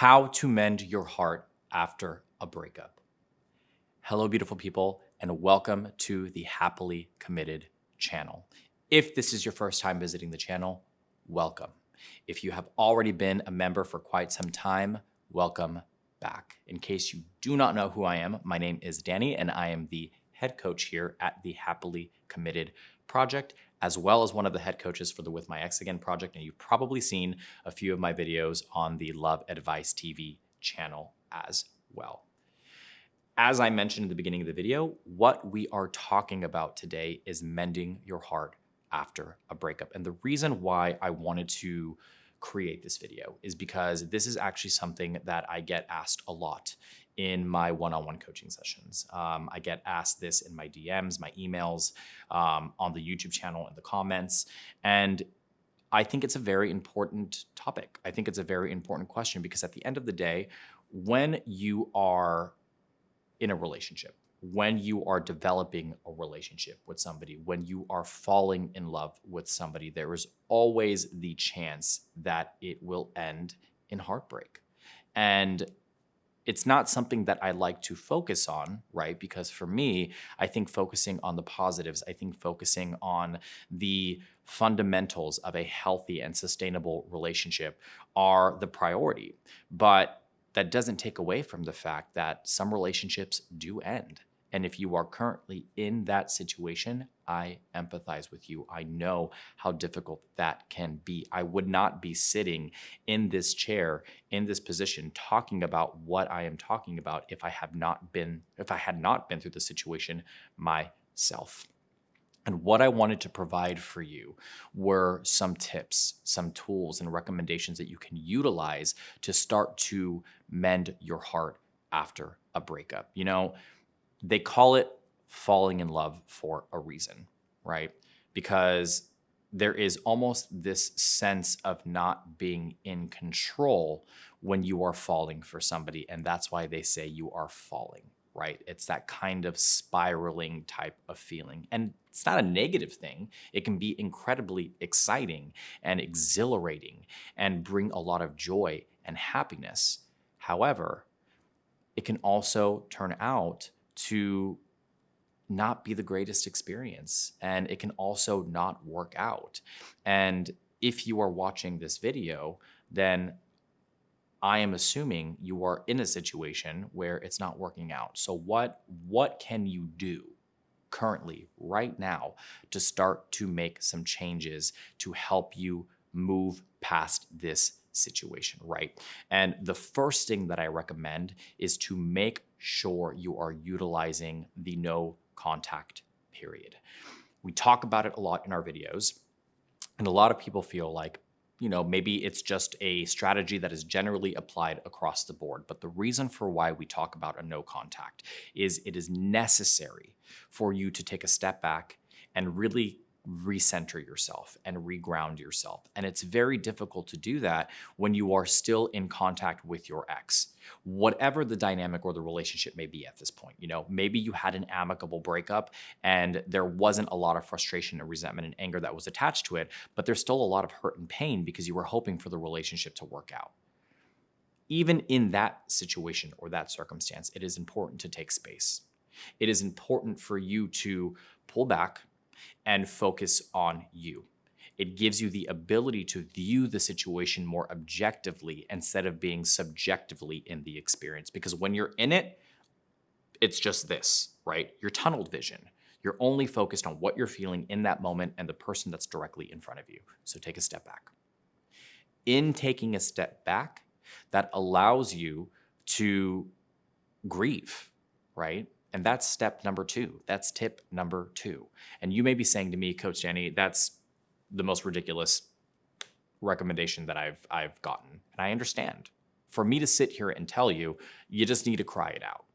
How to mend your heart after a breakup. Hello, beautiful people, and welcome to the Happily Committed channel. If this is your first time visiting the channel, welcome. If you have already been a member for quite some time, welcome back. In case you do not know who I am, my name is Danny, and I am the head coach here at the Happily Committed project, as well as one of the head coaches for the With My Ex Again project. And you've probably seen a few of my videos on the Love Advice TV channel as well. As I mentioned in the beginning of the video, what we are talking about today is mending your heart after a breakup. And the reason why I wanted to create this video is because this is actually something that I get asked a lot in my one-on-one coaching sessions. I get asked this in my DMs, my emails, on the YouTube channel, in the comments. And I think it's a very important topic. I think it's a very important question because at the end of the day, when you are in a relationship, when you are developing a relationship with somebody, when you are falling in love with somebody, there is always the chance that it will end in heartbreak. And it's not something that I like to focus on, right? Because for me, I think focusing on the positives, I think focusing on the fundamentals of a healthy and sustainable relationship are the priority. But that doesn't take away from the fact that some relationships do end. And if you are currently in that situation, I empathize with you. I know how difficult that can be. I would not be sitting in this chair, in this position, talking about what I am talking about if I had not been through the situation myself. And what I wanted to provide for you were some tips, some tools, and recommendations that you can utilize to start to mend your heart after a breakup. You know, they call it falling in love for a reason, right? Because there is almost this sense of not being in control when you are falling for somebody. And that's why they say you are falling, right? It's that kind of spiraling type of feeling. And it's not a negative thing. It can be incredibly exciting and exhilarating and bring a lot of joy and happiness. However, it can also turn out to not be the greatest experience, and it can also not work out. And if you are watching this video, then I am assuming you are in a situation where it's not working out. So what can you do currently, right now, to start to make some changes to help you move past this situation, right? And the first thing that I recommend is to make sure you are utilizing the no contact period. We talk about it a lot in our videos, and a lot of people feel like, you know, maybe it's just a strategy that is generally applied across the board. But the reason for why we talk about a no contact is it is necessary for you to take a step back and really recenter yourself and reground yourself. And it's very difficult to do that when you are still in contact with your ex, whatever the dynamic or the relationship may be at this point. You know, maybe you had an amicable breakup and there wasn't a lot of frustration and resentment and anger that was attached to it, but there's still a lot of hurt and pain because you were hoping for the relationship to work out. Even in that situation or that circumstance, it is important to take space. It is important for you to pull back and focus on you. It gives you the ability to view the situation more objectively instead of being subjectively in the experience. Because when you're in it, it's just this, right? You're tunnel vision. You're only focused on what you're feeling in that moment and the person that's directly in front of you. So take a step back. In taking a step back, that allows you to grieve, right? And that's step number 2. That's tip number 2. And you may be saying to me, Coach Danny, that's the most ridiculous recommendation that I've gotten. And I understand. For me to sit here and tell you, you just need to cry it out.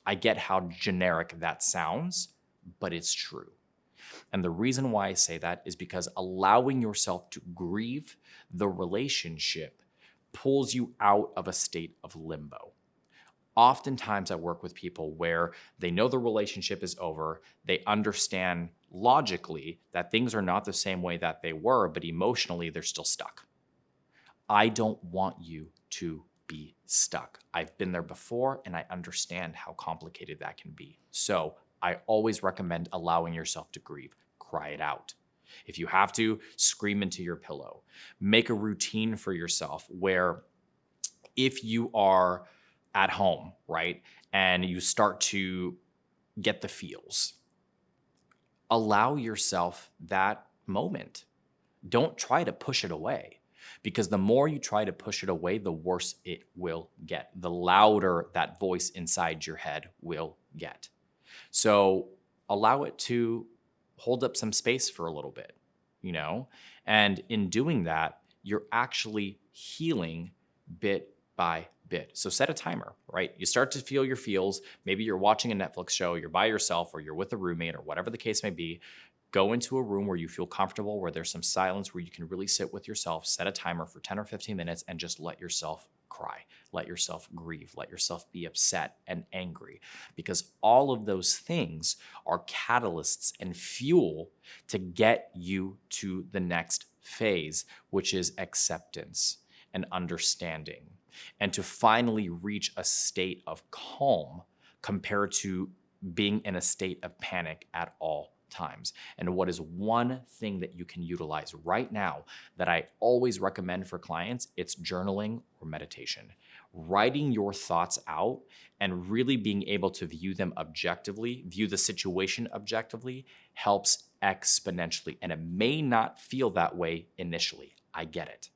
I get how generic that sounds, but it's true. And the reason why I say that is because allowing yourself to grieve the relationship pulls you out of a state of limbo. Oftentimes I work with people where they know the relationship is over. They understand logically that things are not the same way that they were, but emotionally they're still stuck. I don't want you to be stuck. I've been there before and I understand how complicated that can be. So I always recommend allowing yourself to grieve. Cry it out. If you have to, scream into your pillow. Make a routine for yourself where if you are at home, right, and you start to get the feels, allow yourself that moment. Don't try to push it away, because the more you try to push it away, the worse it will get. The louder that voice inside your head will get. So allow it to hold up some space for a little bit, and in doing that, you're actually healing bit by bit. So set a timer, right? You start to feel your feels. Maybe you're watching a Netflix show, you're by yourself, or you're with a roommate, or whatever the case may be. Go into a room where you feel comfortable, where there's some silence, where you can really sit with yourself, set a timer for 10 or 15 minutes, and just let yourself cry, let yourself grieve, let yourself be upset and angry, because all of those things are catalysts and fuel to get you to the next phase, which is acceptance and understanding, and to finally reach a state of calm compared to being in a state of panic at all times. And what is one thing that you can utilize right now that I always recommend for clients? It's journaling or meditation. Writing your thoughts out and really being able to view them objectively, view the situation objectively, helps exponentially. And it may not feel that way initially. I get it.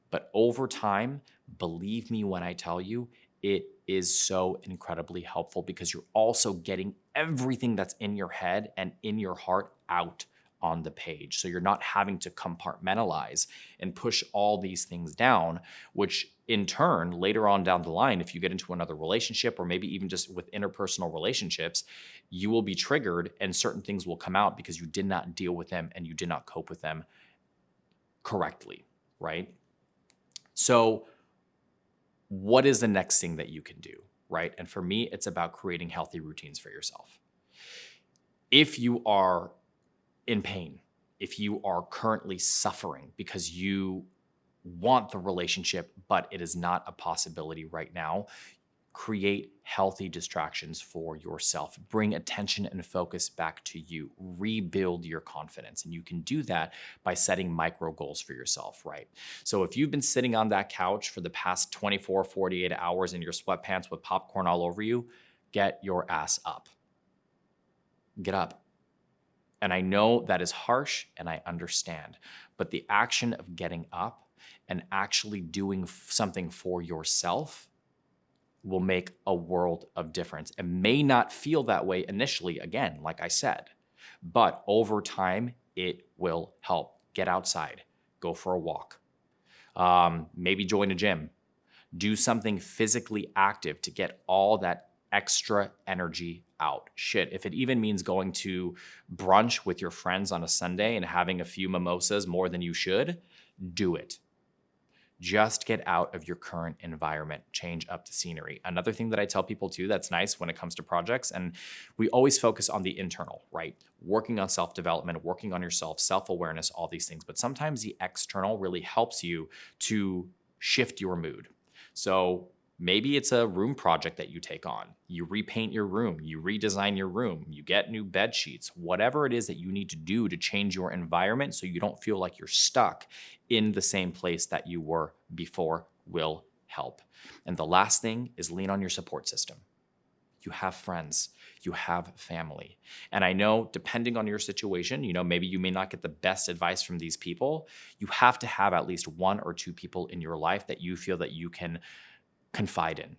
But over time, believe me when I tell you, it is so incredibly helpful, because you're also getting everything that's in your head and in your heart out on the page. So you're not having to compartmentalize and push all these things down, which in turn, later on down the line, if you get into another relationship, or maybe even just with interpersonal relationships, you will be triggered and certain things will come out because you did not deal with them and you did not cope with them correctly, right? So what is the next thing that you can do, right? And for me, it's about creating healthy routines for yourself. If you are in pain, if you are currently suffering because you want the relationship, but it is not a possibility right now, create healthy distractions for yourself. Bring attention and focus back to you. Rebuild your confidence. And you can do that by setting micro goals for yourself, right? So if you've been sitting on that couch for the past 24, 48 hours in your sweatpants with popcorn all over you, get your ass up. Get up. And I know that is harsh, and I understand, but the action of getting up and actually doing something for yourself will make a world of difference. It may not feel that way initially, again, like I said, but over time, it will help. Get outside, go for a walk, maybe join a gym, do something physically active to get all that extra energy out. Shit, if it even means going to brunch with your friends on a Sunday and having a few mimosas more than you should, do it. Just get out of your current environment, change up the scenery. Another thing that I tell people too that's nice when it comes to projects, and we always focus on the internal, right? Working on self-development, working on yourself, self-awareness, all these things. But sometimes the external really helps you to shift your mood. So maybe it's a room project that you take on. You repaint your room, you redesign your room, you get new bed sheets, whatever it is that you need to do to change your environment so you don't feel like you're stuck in the same place that you were before will help. And the last thing is lean on your support system. You have friends, you have family. And I know depending on your situation, maybe you may not get the best advice from these people. You have to have at least one or two people in your life that you feel that you can confide in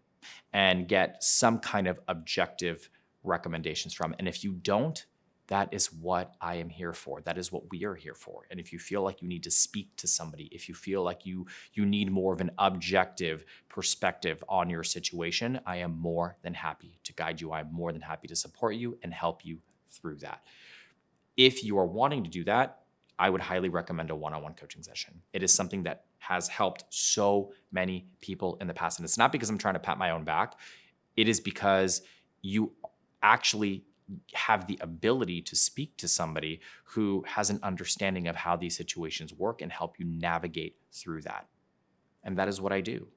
and get some kind of objective recommendations from. And if you don't, that is what I am here for. That is what we are here for. And if you feel like you need to speak to somebody, if you feel like you need more of an objective perspective on your situation, I am more than happy to guide you. I'm more than happy to support you and help you through that. If you are wanting to do that, I would highly recommend a one-on-one coaching session. It is something that has helped so many people in the past. And it's not because I'm trying to pat my own back. It is because you actually have the ability to speak to somebody who has an understanding of how these situations work and help you navigate through that. And that is what I do.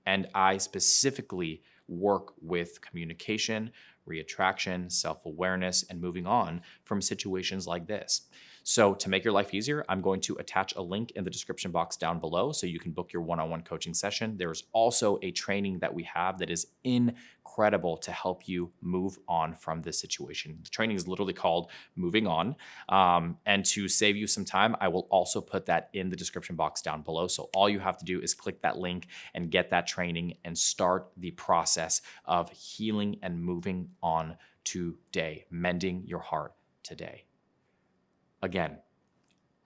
And I specifically work with communication, reattraction, self-awareness, and moving on from situations like this. So to make your life easier, I'm going to attach a link in the description box down below so you can book your one-on-one coaching session. There's also a training that we have that is incredible to help you move on from this situation. The training is literally called Moving On. And to save you some time, I will also put that in the description box down below. So all you have to do is click that link and get that training and start the process of healing and moving on today, mending your heart today. Again,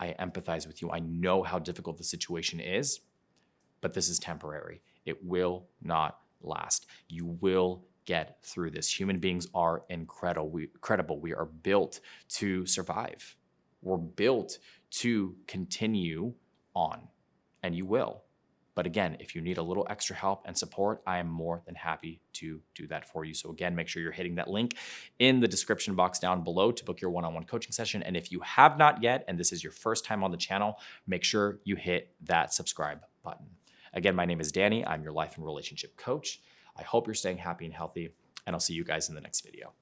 I empathize with you. I know how difficult the situation is, but this is temporary. It will not last. You will get through this. Human beings are incredible. We are built to survive. We're built to continue on, and you will. But again, if you need a little extra help and support, I am more than happy to do that for you. So again, make sure you're hitting that link in the description box down below to book your one-on-one coaching session. And if you have not yet, and this is your first time on the channel, make sure you hit that subscribe button. Again, my name is Danny. I'm your life and relationship coach. I hope you're staying happy and healthy, and I'll see you guys in the next video.